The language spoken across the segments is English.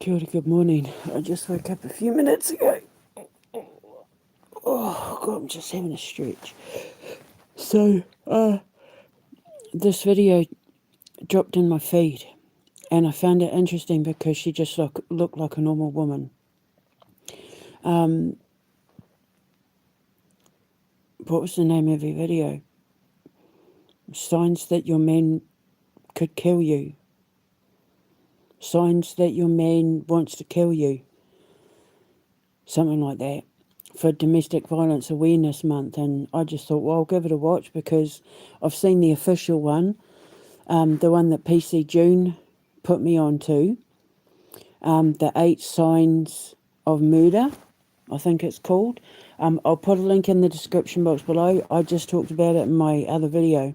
Kia ora, good morning. I just woke up a few minutes ago. Oh, God, I'm just having a stretch. So, this video dropped in my feed, and I found it interesting because she just looked like a normal woman. What was the name of her video? Signs that your man could kill you. Signs that your man wants to kill you. Something like that. For Domestic Violence Awareness Month, and I just thought, well, I'll give it a watch because I've seen the official one, the one that PC June put me on to, the 8 Signs of Murder, I think it's called. I'll put a link in the description box below. I just talked about it in my other video.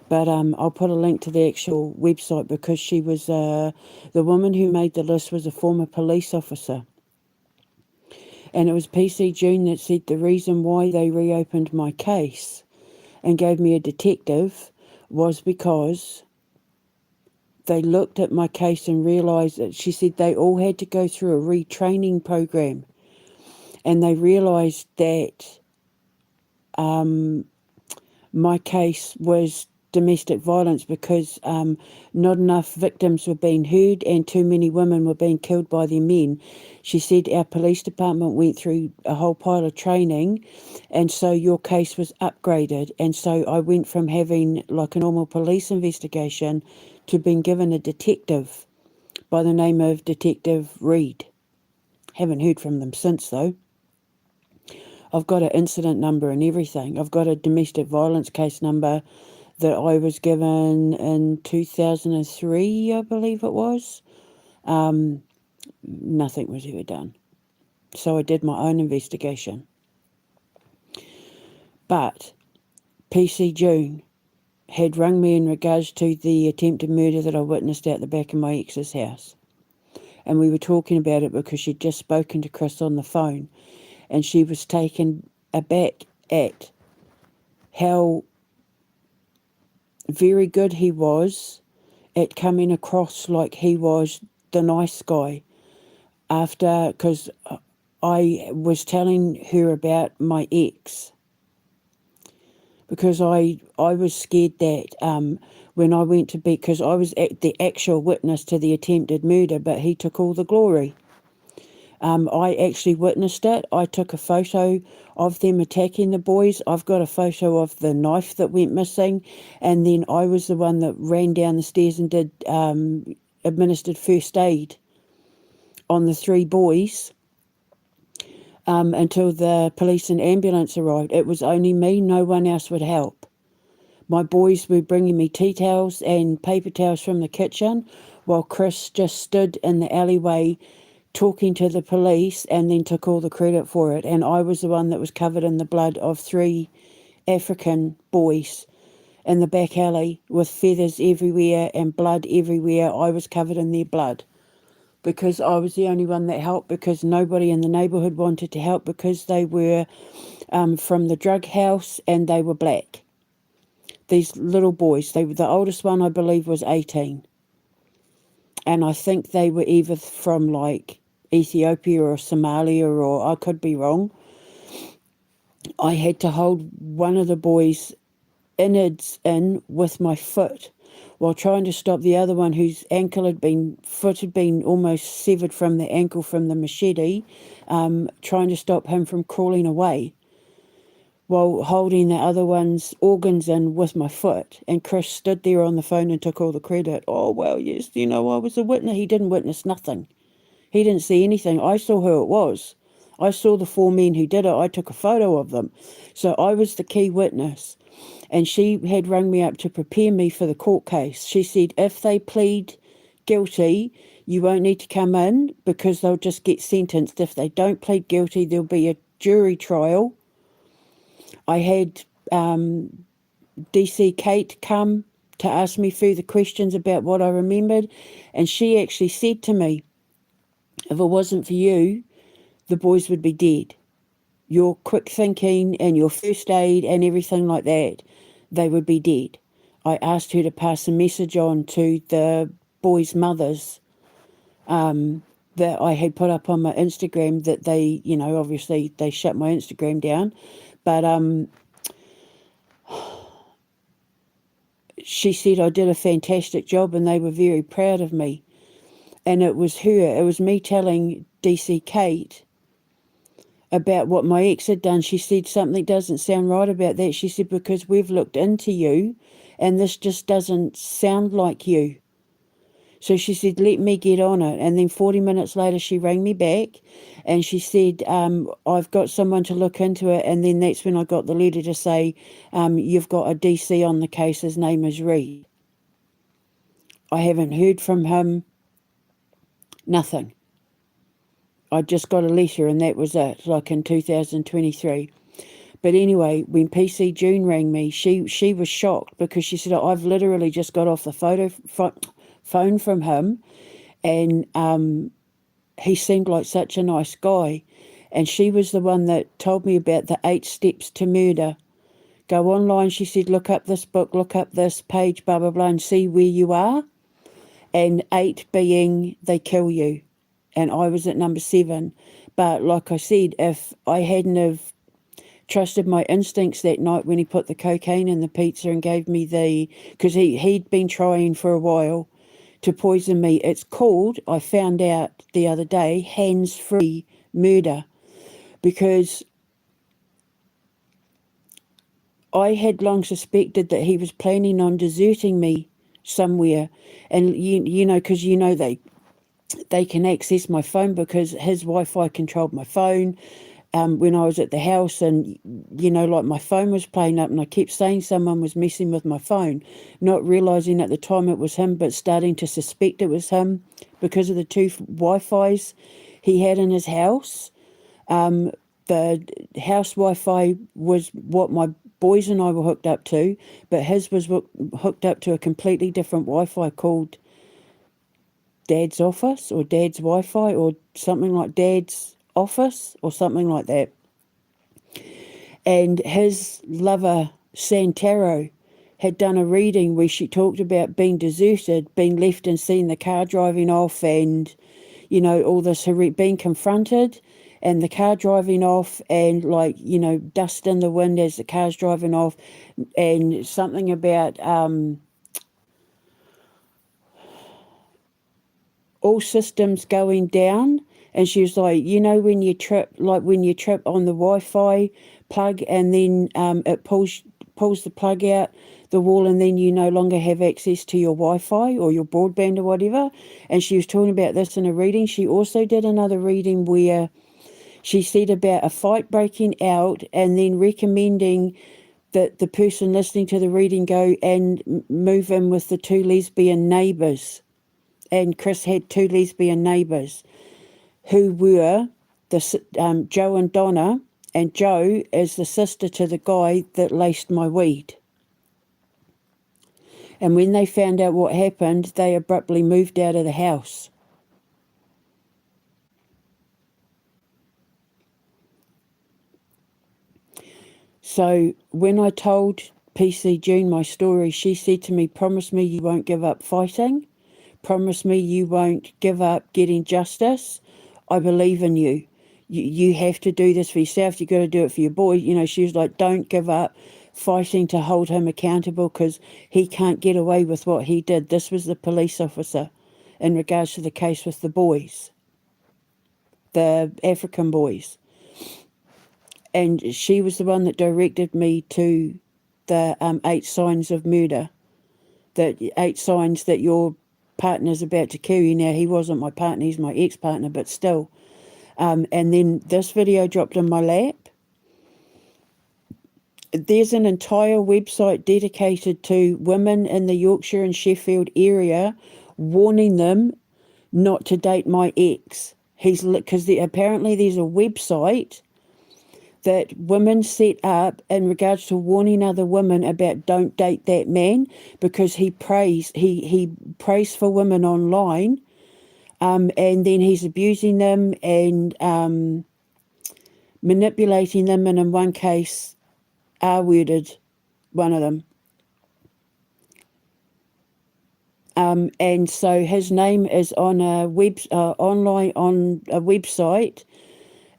But I'll put a link to the actual website because she was, the woman who made the list was a former police officer. And it was PC June that said the reason why they reopened my case and gave me a detective was because they looked at my case and realised that, she said, they all had to go through a retraining program. And they realised that my case was domestic violence because not enough victims were being heard and too many women were being killed by their men. She said our police department went through a whole pile of training, and so your case was upgraded. And so I went from having like a normal police investigation to being given a detective by the name of Detective Reed. Haven't heard from them since though. I've got an incident number and everything. I've got a domestic violence case number that I was given in 2003, I believe it was. Nothing was ever done. So I did my own investigation. But PC June had rung me in regards to the attempted murder that I witnessed out the back of my ex's house. And we were talking about it because she'd just spoken to Chris on the phone, and she was taken aback at how very good he was at coming across like he was the nice guy. After, because I was telling her about my ex, because I was scared that when I went to bed, because I was the actual witness to the attempted murder, but he took all the glory. I actually witnessed it. I took a photo of them attacking the boys. I've got a photo of the knife that went missing. And then I was the one that ran down the stairs and did administered first aid on the 3 boys until the police and ambulance arrived. It was only me. No one else would help. My boys were bringing me tea towels and paper towels from the kitchen while Chris just stood in the alleyway talking to the police and then took all the credit for it. And I was the one that was covered in the blood of 3 African boys in the back alley with feathers everywhere and blood everywhere. I was covered in their blood because I was the only one that helped, because nobody in the neighbourhood wanted to help because they were from the drug house and they were black. These little boys, the oldest one I believe was 18. And I think they were either from like Ethiopia or Somalia, or I could be wrong. I had to hold one of the boys' innards in with my foot while trying to stop the other one whose foot had been almost severed from the ankle from the machete, trying to stop him from crawling away while holding the other one's organs in with my foot. And Chris stood there on the phone and took all the credit. Oh, well, yes, I was a witness. He didn't witness nothing. He didn't see anything. I saw who it was. I saw the 4 men who did it. I took a photo of them. So I was the key witness. And she had rung me up to prepare me for the court case. She said, if they plead guilty, you won't need to come in because they'll just get sentenced. If they don't plead guilty, there'll be a jury trial. I had DC Kate come to ask me further questions about what I remembered. And she actually said to me, if it wasn't for you, the boys would be dead. Your quick thinking and your first aid and everything like that, they would be dead. I asked her to pass a message on to the boys' mothers that I had put up on my Instagram that they, obviously they shut my Instagram down. But she said I did a fantastic job and they were very proud of me. And it was me telling DC Kate about what my ex had done. She said something doesn't sound right about that. She said, because we've looked into you and this just doesn't sound like you. So she said, let me get on it. And then 40 minutes later, she rang me back and she said, I've got someone to look into it. And then that's when I got the letter to say, you've got a DC on the case. His name is Reed. I haven't heard from him. Nothing. I just got a letter and that was it, like in 2023. But anyway, when PC June rang me, she was shocked because she said, I've literally just got off the phone from him and he seemed like such a nice guy. And she was the one that told me about the 8 steps to murder. Go online, she said, look up this book, look up this page, blah, blah, blah, and see where you are. And 8 being they kill you. And I was at number 7. But like I said, if I hadn't have trusted my instincts that night when he put the cocaine in the pizza and gave me because he'd been trying for a while to poison me. It's called, I found out the other day, hands-free murder, because I had long suspected that he was planning on deserting me somewhere. And because they can access my phone because his Wi-Fi controlled my phone when I was at the house, and like my phone was playing up and I kept saying someone was messing with my phone, not realising at the time it was him, but starting to suspect it was him because of the 2 Wi-Fis he had in his house. The house Wi-Fi was what my boys and I were hooked up to, but his was hooked up to a completely different Wi-Fi called Dad's Office or Dad's Wi-Fi or something like Dad's Office or something like that. And his lover, Santaro, had done a reading where she talked about being deserted, being left and seeing the car driving off and, all this, being confronted and the car driving off and dust in the wind as the car's driving off, and something about all systems going down. And she was like, when you trip on the Wi-Fi plug and then it pulls the plug out the wall and then you no longer have access to your Wi-Fi or your broadband or whatever. And she was talking about this in a reading. She also did another reading where she said about a fight breaking out and then recommending that the person listening to the reading go and move in with the 2 lesbian neighbours. And Chris had 2 lesbian neighbours who were Joe and Donna, and Joe is the sister to the guy that laced my weed. And when they found out what happened, they abruptly moved out of the house. So when I told PC June my story, she said to me, promise me you won't give up fighting. Promise me you won't give up getting justice. I believe in you. You have to do this for yourself. You've got to do it for your boy. She was like, don't give up fighting to hold him accountable because he can't get away with what he did. This was the police officer in regards to the case with the boys, the African boys. And she was the one that directed me to the 8 signs of murder, the 8 signs that your partner's about to kill you. Now, he wasn't my partner, he's my ex-partner, but still. And then this video dropped in my lap. There's an entire website dedicated to women in the Yorkshire and Sheffield area warning them not to date my ex. Because apparently there's a website that women set up in regards to warning other women about don't date that man because he preys for women online, and then he's abusing them and manipulating them, and in one case R-worded one of them. And so his name is on a online on a website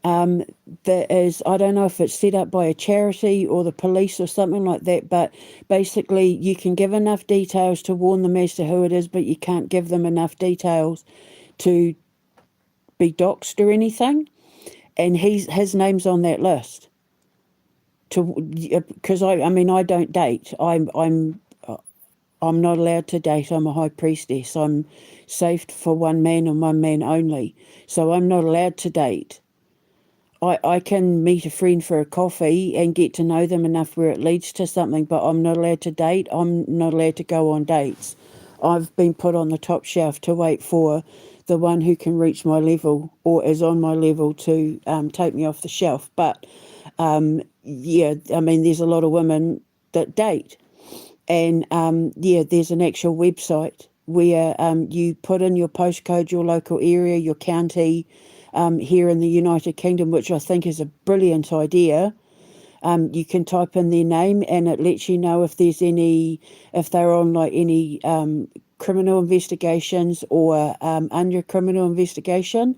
that is, I don't know if it's set up by a charity or the police or something like that, but basically you can give enough details to warn them as to who it is, but you can't give them enough details to be doxed or anything. And his name's on that list. Because I mean I don't date. I'm not allowed to date. I'm a high priestess. I'm saved for one man and one man only. So I'm not allowed to date. I can meet a friend for a coffee and get to know them enough where it leads to something, but I'm not allowed to date. I'm not allowed to go on dates. I've been put on the top shelf to wait for the one who can reach my level or is on my level to take me off the shelf. But yeah, I mean, there's a lot of women that date. And yeah, there's an actual website where you put in your postcode, your local area, your county, here in the United Kingdom, which I think is a brilliant idea. You can type in their name and it lets you know if there's if they're on like any criminal investigations or under criminal investigation,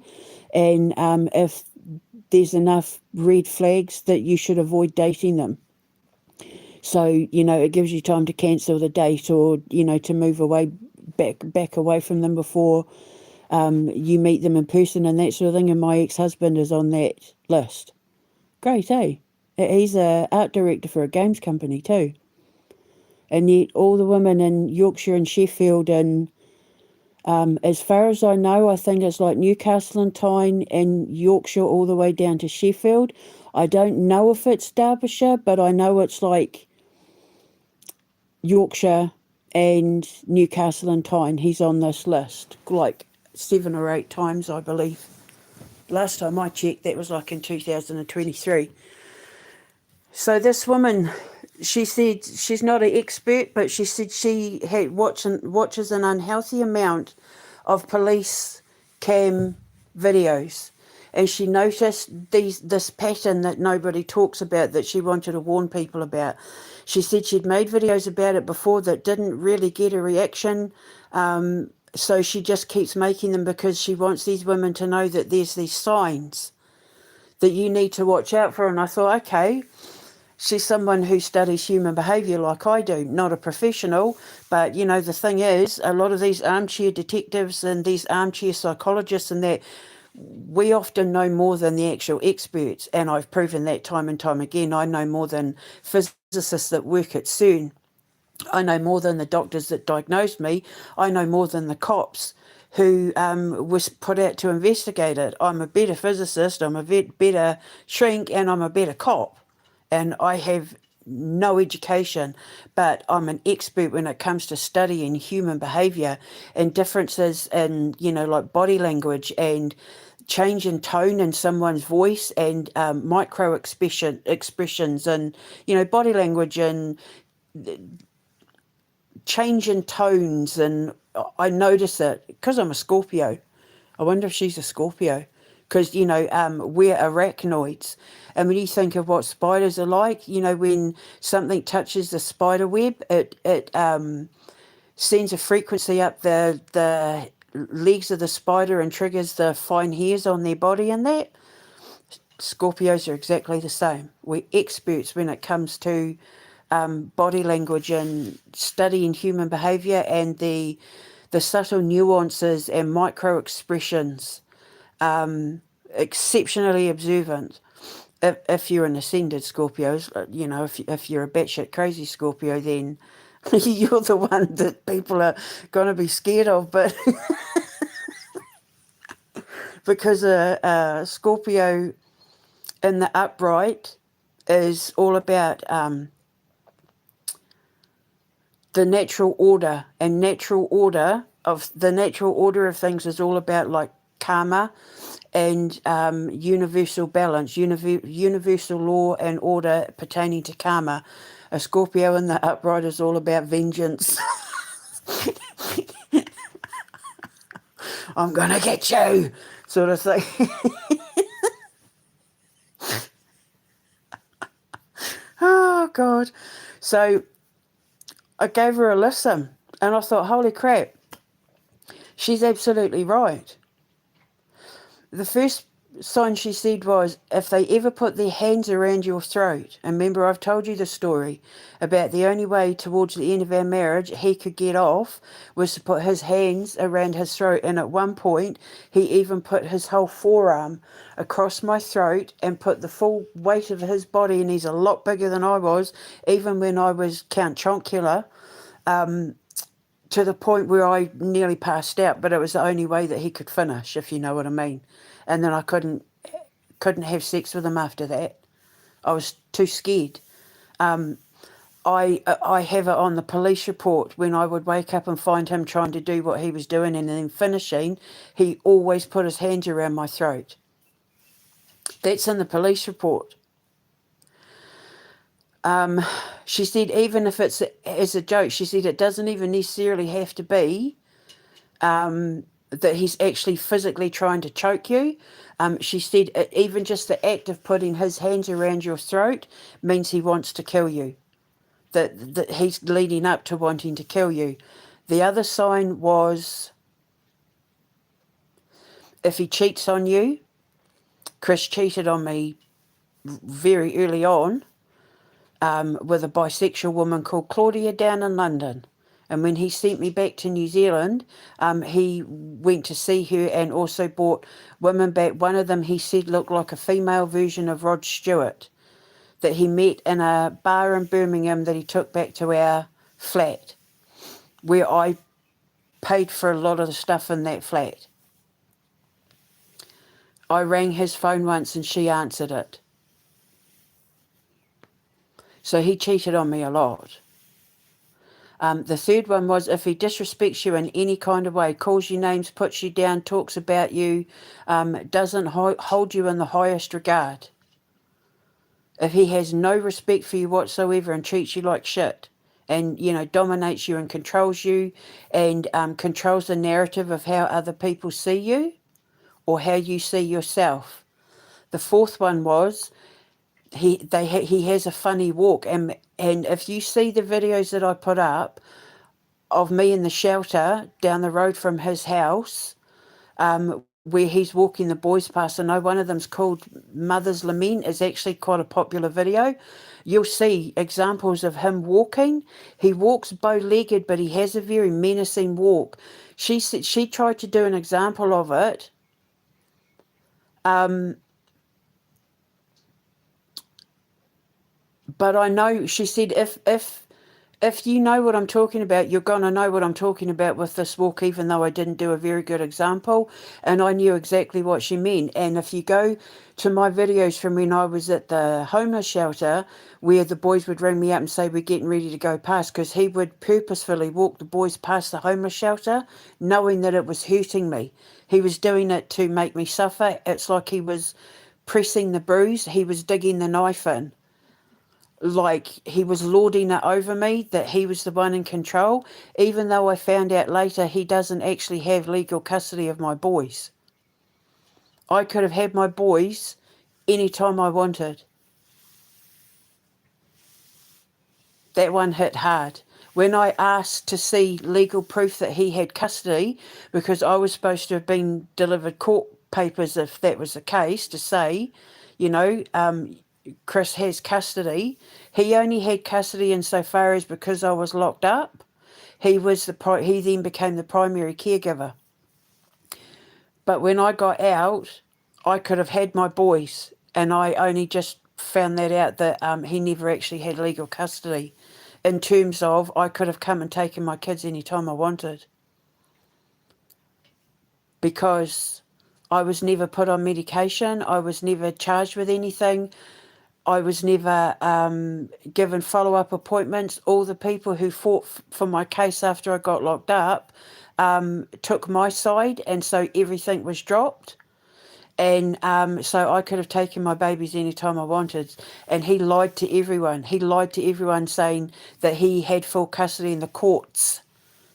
and if there's enough red flags that you should avoid dating them. So, it gives you time to cancel the date or, to move back away from them before you meet them in person and that sort of thing. And my ex-husband is on that list. Great, eh? He's an art director for a games company too. And yet all the women in Yorkshire and Sheffield and as far as I know, I think it's like Newcastle and Tyne and Yorkshire all the way down to Sheffield. I don't know if it's Derbyshire, but I know it's like Yorkshire and Newcastle and Tyne. He's on this list like 7 or 8 times, I believe. Last time I checked, that was like in 2023. So this woman, she said she's not an expert, but she said she watches an unhealthy amount of police cam videos. And she noticed this pattern that nobody talks about that she wanted to warn people about. She said she'd made videos about it before that didn't really get a reaction. So she just keeps making them because she wants these women to know that there's these signs that you need to watch out for. And I thought, okay, she's someone who studies human behaviour like I do, not a professional. But, the thing is, a lot of these armchair detectives and these armchair psychologists and that, we often know more than the actual experts. And I've proven that time and time again. I know more than physicists that work at CERN. I know more than the doctors that diagnosed me. I know more than the cops who was put out to investigate it. I'm a better physicist, I'm a better shrink, and I'm a better cop. And I have no education, but I'm an expert when it comes to studying human behaviour and differences in, like body language and change in tone in someone's voice and micro expressions and, body language and change in tones. And I notice it because I'm a Scorpio. I wonder if she's a Scorpio because, we're arachnoids. And when you think of what spiders are like, when something touches the spider web, it sends a frequency up the legs of the spider and triggers the fine hairs on their body and that. Scorpios are exactly the same. We're experts when it comes to body language and studying human behaviour and the subtle nuances and micro expressions. Exceptionally observant. If you're an ascended Scorpio, if you're a batshit crazy Scorpio, then you're the one that people are going to be scared of. But because a Scorpio in the upright is all about the natural order, and natural order of things is all about like karma and universal balance, universal law and order pertaining to karma. A Scorpio in the upright is all about vengeance. I'm gonna get you, sort of thing. Oh God. So I gave her a listen and I thought, holy crap, She's absolutely right. The first sign she said was, if they ever put their hands around your throat, and remember I've told you the story about the only way towards the end of our marriage he could get off was to put his hands around his throat, and at one point he even put his whole forearm across my throat and put the full weight of his body, and he's a lot bigger than I was, even when I was Count Chocula, to the point where I nearly passed out, but it was the only way that he could finish, if you know what I mean. And then I couldn't have sex with him after that. I was too scared. I have it on the police report when I would wake up and find him trying to do what he was doing and then finishing, he always put his hands around my throat. That's in the police report. She said even if it's as a joke, she said it doesn't even necessarily have to be that he's actually physically trying to choke you. She said even just the act of putting his hands around your throat means he wants to kill you. That he's leading up to wanting to kill you. The other sign was if he cheats on you. Chris cheated on me very early on with a bisexual woman called Claudia down in London. And when he sent me back to New Zealand, he went to see her and also brought women back. One of them, he said, looked like a female version of Rod Stewart that he met in a bar in Birmingham that he took back to our flat, where I paid for a lot of the stuff in that flat. I rang his phone once and she answered it. So he cheated on me a lot. The third one was if he disrespects you in any kind of way, calls you names, puts you down, talks about you, doesn't hold you in the highest regard. If he has no respect for you whatsoever and treats you like shit and, dominates you and controls you and controls the narrative of how other people see you or how you see yourself. The fourth one was he has a funny walk, and if you see the videos that I put up of me in the shelter down the road from his house, where he's walking the boys past, I know one of them's called Mother's Lament, is actually quite a popular video. You'll see examples of him walking. He walks bow-legged, but he has a very menacing walk. She said she tried to do an example of it. But I know, she said, if you know what I'm talking about, you're going to know what I'm talking about with this walk, even though I didn't do a very good example. And I knew exactly what she meant. And if you go to my videos from when I was at the homeless shelter, where the boys would ring me up and say, we're getting ready to go past, because he would purposefully walk the boys past the homeless shelter, knowing that it was hurting me. He was doing it to make me suffer. It's like he was pressing the bruise. He was digging the knife in. Like he was lording it over me, that he was the one in control, even though I found out later he doesn't actually have legal custody of my boys. I could have had my boys anytime I wanted. That one hit hard. When I asked to see legal proof that he had custody, because I was supposed to have been delivered court papers if that was the case, to say, Chris has custody. He only had custody insofar as because I was locked up. He then became the primary caregiver. But when I got out, I could have had my boys, and I only just found that out that he never actually had legal custody. In terms of, I could have come and taken my kids anytime I wanted, because I was never put on medication. I was never charged with anything. I was never given follow-up appointments. All the people who fought for my case after I got locked up took my side, and so everything was dropped. And so I could have taken my babies anytime I wanted. And he lied to everyone. He lied to everyone, saying that he had full custody in the courts,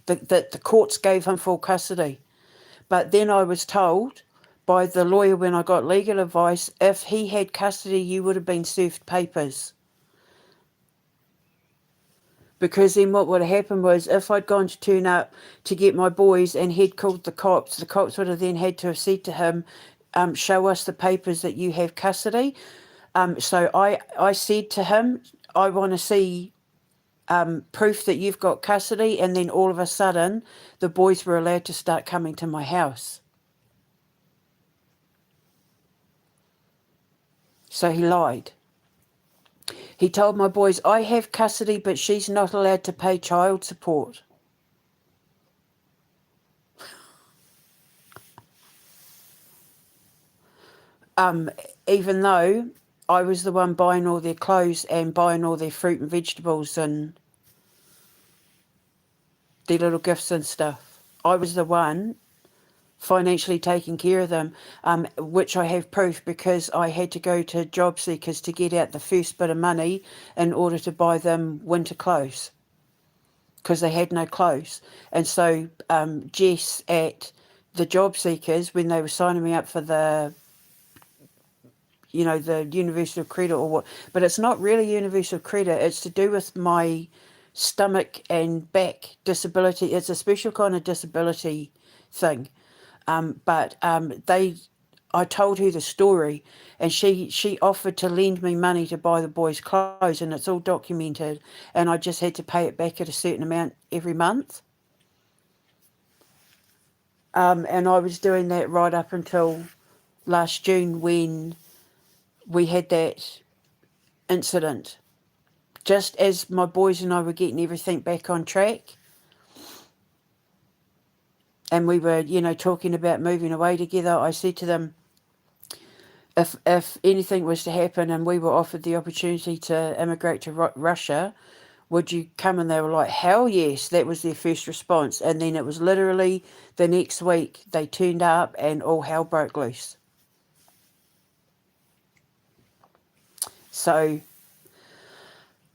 that the courts gave him full custody. But then I was told by the lawyer when I got legal advice, if he had custody, you would have been served papers. Because then what would have happened was, if I'd gone to turn up to get my boys and he'd called the cops would have then had to have said to him, show us the papers that you have custody. So I said to him, I want to see proof that you've got custody. And then all of a sudden, the boys were allowed to start coming to my house. So he lied. He told my boys, I have custody, but she's not allowed to pay child support. Even though I was the one buying all their clothes and buying all their fruit and vegetables and their little gifts and stuff. I was the one financially taking care of them, which I have proof because I had to go to job seekers to get out the first bit of money in order to buy them winter clothes because they had no clothes. And so Jess at the job seekers, when they were signing me up for the the universal credit or what, but it's not really universal credit, it's to do with my stomach and back disability. It's a special kind of disability thing. But I told her the story, and she offered to lend me money to buy the boys' clothes, and it's all documented, and I just had to pay it back at a certain amount every month. And I was doing that right up until last June when we had that incident. Just as my boys and I were getting everything back on track, and we were, talking about moving away together, I said to them, if anything was to happen and we were offered the opportunity to immigrate to Russia, would you come? And they were like, hell yes. That was their first response. And then it was literally the next week they turned up and all hell broke loose. So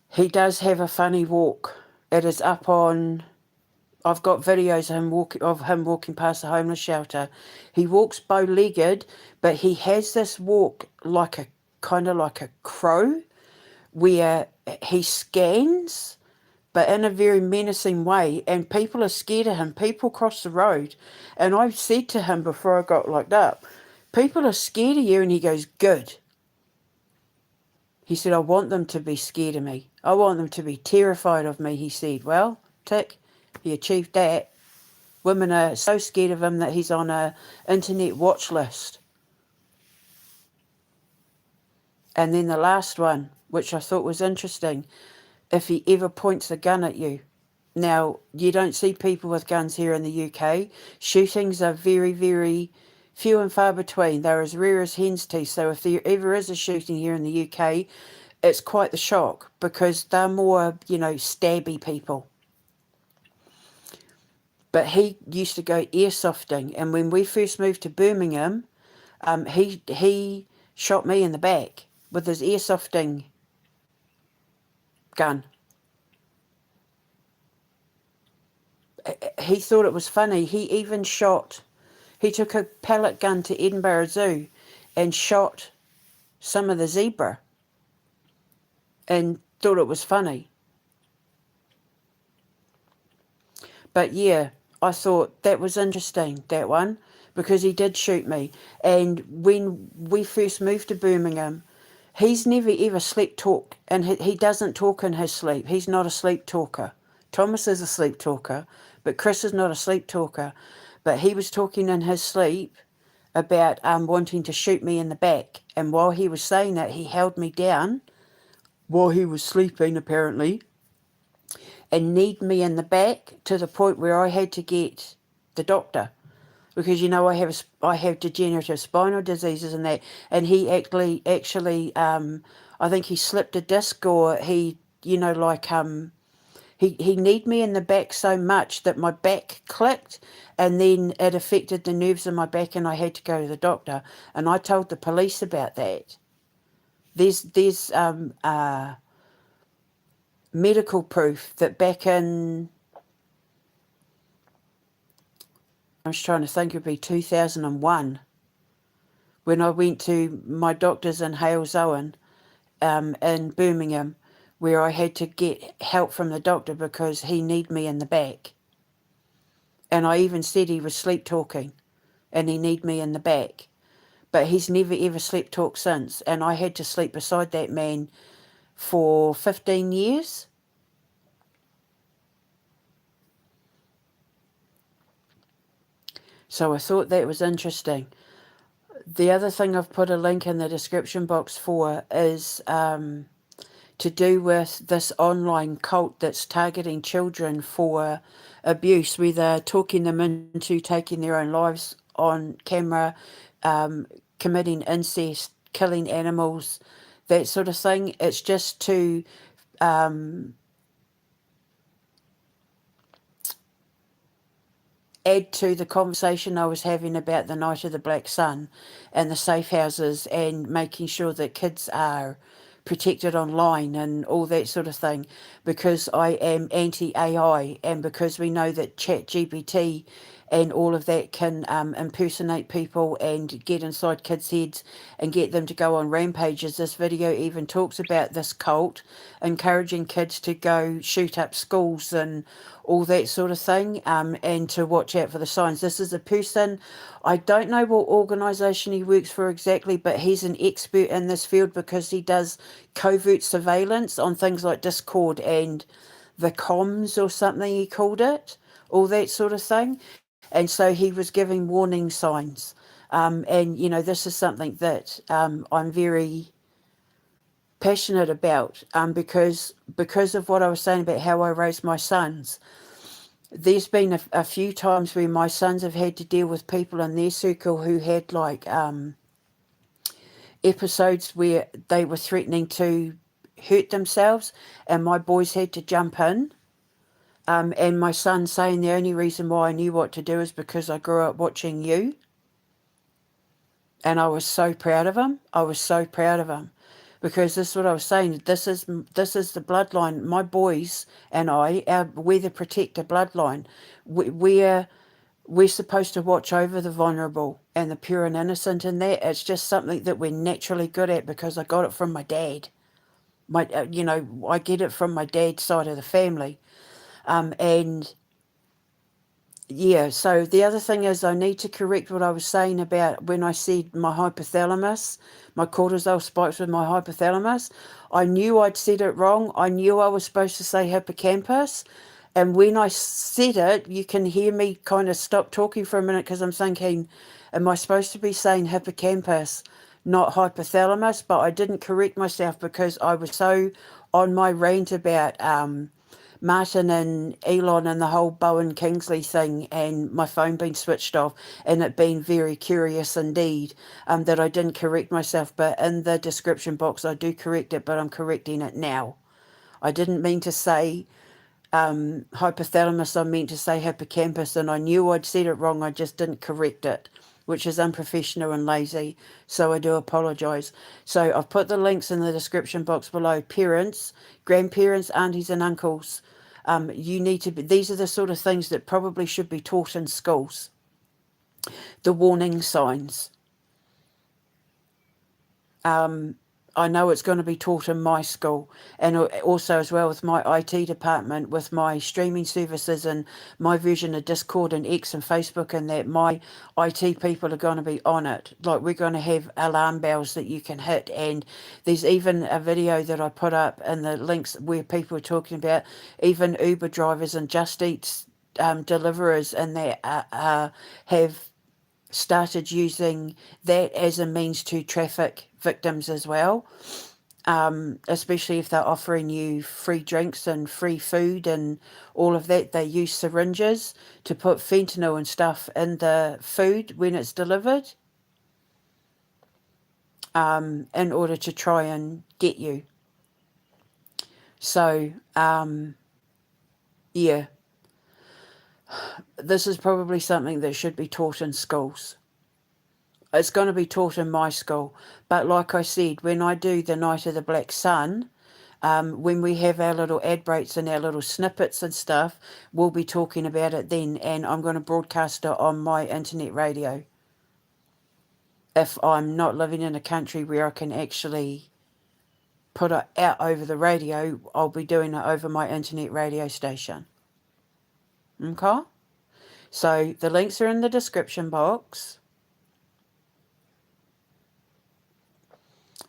he does have a funny walk. It is up on... I've got videos of him walking past the homeless shelter. He walks bow-legged, but he has this walk like a crow, where he scans, but in a very menacing way, and people are scared of him. People cross the road, and I said to him before I got locked up, people are scared of you, and he goes, good. He said, I want them to be scared of me. I want them to be terrified of me, he said. Well, tick. He achieved that. Women are so scared of him that he's on a internet watch list. And then the last one, which I thought was interesting, if he ever points a gun at you. Now, you don't see people with guns here in the UK. Shootings are very, very few and far between. They're as rare as hen's teeth. So if there ever is a shooting here in the UK, it's quite the shock because they're more, stabby people. But he used to go airsofting, and when we first moved to Birmingham, he shot me in the back with his airsofting gun. He thought it was funny. He took a pellet gun to Edinburgh Zoo and shot some of the zebra and thought it was funny. But yeah, I thought that was interesting, that one, because he did shoot me. And when we first moved to Birmingham, he's never ever sleep talk, and he doesn't talk in his sleep. He's not a sleep talker. Thomas is a sleep talker, but Chris is not a sleep talker. But he was talking in his sleep about wanting to shoot me in the back. And while he was saying that, he held me down while he was sleeping, apparently, and kneed me in the back to the point where I had to get the doctor because I have degenerative spinal diseases and that, and he actually I think he slipped a disc, or he he kneed me in the back so much that my back clicked, and then it affected the nerves in my back, and I had to go to the doctor. And I told the police about that. There's medical proof that back in, I was trying to think, it would be 2001, when I went to my doctor's in Hales Owen in Birmingham, where I had to get help from the doctor because he need me in the back. And I even said he was sleep talking and he need me in the back. But he's never ever sleep talked since. And I had to sleep beside that man for 15 years. So I thought that was interesting. The other thing I've put a link in the description box for is to do with this online cult that's targeting children for abuse, where they're talking them into taking their own lives on camera, committing incest, killing animals, that sort of thing. It's just to add to the conversation I was having about the Night of the Black Sun and the safe houses and making sure that kids are protected online and all that sort of thing, because I am anti-AI and because we know that ChatGPT and all of that can impersonate people and get inside kids' heads and get them to go on rampages. This video even talks about this cult encouraging kids to go shoot up schools and all that sort of thing, and to watch out for the signs. This is a person, I don't know what organisation he works for exactly, but he's an expert in this field because he does covert surveillance on things like Discord and the comms or something he called it, all that sort of thing. And so he was giving warning signs. And, you know, this is something that I'm very passionate about, because of what I was saying about how I raised my sons. There's been a few times where my sons have had to deal with people in their circle who had like episodes where they were threatening to hurt themselves, and my boys had to jump in. And my son saying the only reason why I knew what to do is because I grew up watching you. And I was so proud of him. I was so proud of him. Because this is what I was saying. This is the bloodline. My boys and we're the protector bloodline. We're supposed to watch over the vulnerable and the pure and innocent in that. It's just something that we're naturally good at because I got it from my dad. I get it from my dad's side of the family. And yeah, so the other thing is I need to correct what I was saying about when I said my hypothalamus, my cortisol spikes with my hypothalamus. I knew I'd said it wrong. I knew I was supposed to say hippocampus. And when I said it, you can hear me kind of stop talking for a minute because I'm thinking, am I supposed to be saying hippocampus, not hypothalamus? But I didn't correct myself because I was so on my rant about Martin and Elon and the whole Bowen Kingsley thing, and my phone being switched off and it being very curious indeed, that I didn't correct myself. But in the description box I do correct it, but I'm correcting it now. I didn't mean to say hypothalamus, I meant to say hippocampus, and I knew I'd said it wrong, I just didn't correct it, which is unprofessional and lazy, so I do apologise. So I've put the links in the description box below. Parents, grandparents, aunties and uncles, you need to be, these are the sort of things that probably should be taught in schools. The warning signs. I know it's going to be taught in my school, and also as well with my IT department, with my streaming services and my version of Discord and X and Facebook, and that my IT people are going to be on it. Like, we're going to have alarm bells that you can hit, and there's even a video that I put up in the links where people are talking about even Uber drivers and Just Eats deliverers, and they have started using that as a means to traffic victims as well, especially if they're offering you free drinks and free food and all of that. They use syringes to put fentanyl and stuff in the food when it's delivered, in order to try and get you. So, yeah, this is probably something that should be taught in schools. It's going to be taught in my school. But like I said, when I do the Night of the Black Sun, when we have our little ad breaks and our little snippets and stuff, we'll be talking about it then. And I'm going to broadcast it on my internet radio, if I'm not living in a country where I can actually put it out over the radio, I'll be doing it over my internet radio station. Okay? So the links are in the description box.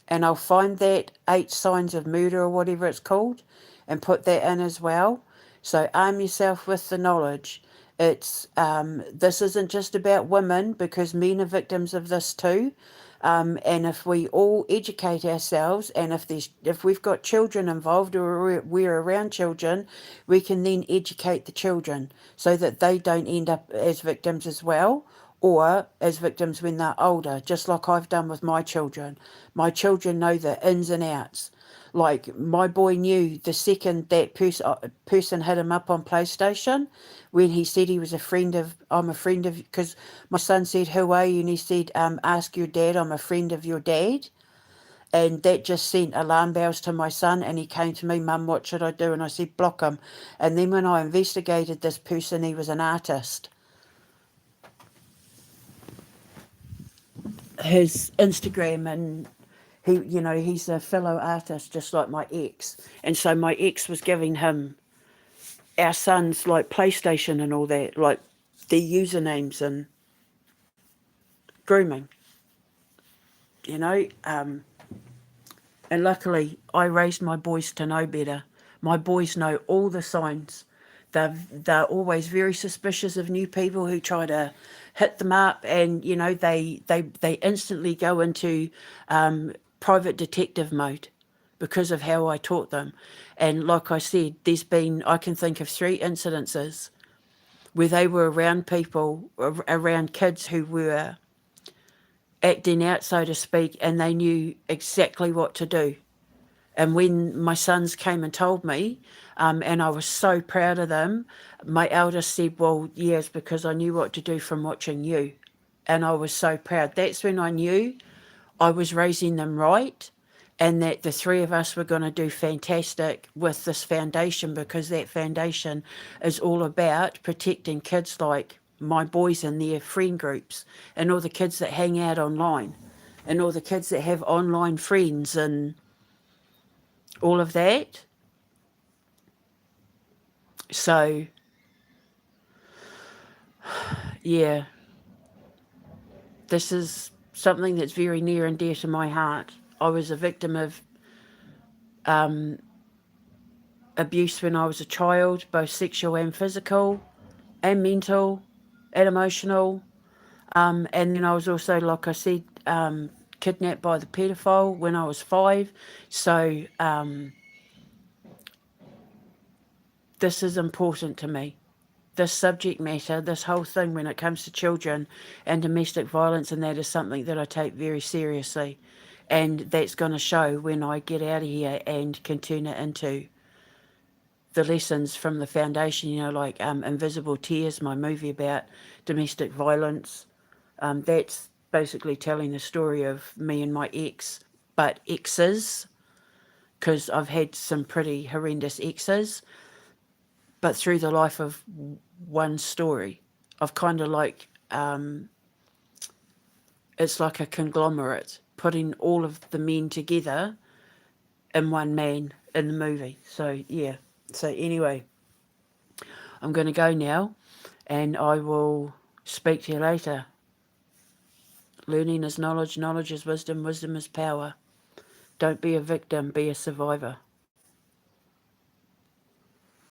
And I'll find that 8 signs of murder or whatever it's called and put that in as well. So arm yourself with the knowledge. It's this isn't just about women, because men are victims of this too. And if we all educate ourselves, and if we've got children involved or we're around children, we can then educate the children so that they don't end up as victims as well, or as victims when they're older, just like I've done with my children. My children know the ins and outs. Like, my boy knew the second that person hit him up on PlayStation, when he said he was I'm a friend of, because my son said, who are you? And he said, ask your dad, I'm a friend of your dad. And that just sent alarm bells to my son, and he came to me, Mum, what should I do? And I said, block him. And then when I investigated this person, he was an artist. His Instagram, and he's a fellow artist just like my ex, and so my ex was giving him our son's like PlayStation and all that, like their usernames and grooming, and luckily I raised my boys to know better. My boys know all the signs. They're always very suspicious of new people who try to hit them up, and they instantly go into private detective mode because of how I taught them. And like I said, I can think of 3 incidences where they were around people, around kids who were acting out, so to speak, and they knew exactly what to do. And when my sons came and told me, and I was so proud of them, my eldest said, well, yeah, it's because I knew what to do from watching you. And I was so proud. That's when I knew I was raising them right, and that the 3 of us were going to do fantastic with this foundation, because that foundation is all about protecting kids like my boys and their friend groups, and all the kids that hang out online, and all the kids that have online friends and all of that. So, yeah, this is something that's very near and dear to my heart. I was a victim of abuse when I was a child, both sexual and physical, and mental, and emotional. And then I was also, like I said, kidnapped by the paedophile when I was 5. So this is important to me. This subject matter, this whole thing when it comes to children and domestic violence, and that is something that I take very seriously. And that's going to show when I get out of here and can turn it into the lessons from the foundation, like Invisible Tears, my movie about domestic violence. That's basically telling the story of me and my ex, but exes, because I've had some pretty horrendous exes, but through the life of one story. I've kind of like, it's like a conglomerate, putting all of the men together in one man in the movie. So, yeah. So, anyway, I'm going to go now, and I will speak to you later. Learning is knowledge, knowledge is wisdom, wisdom is power. Don't be a victim, be a survivor.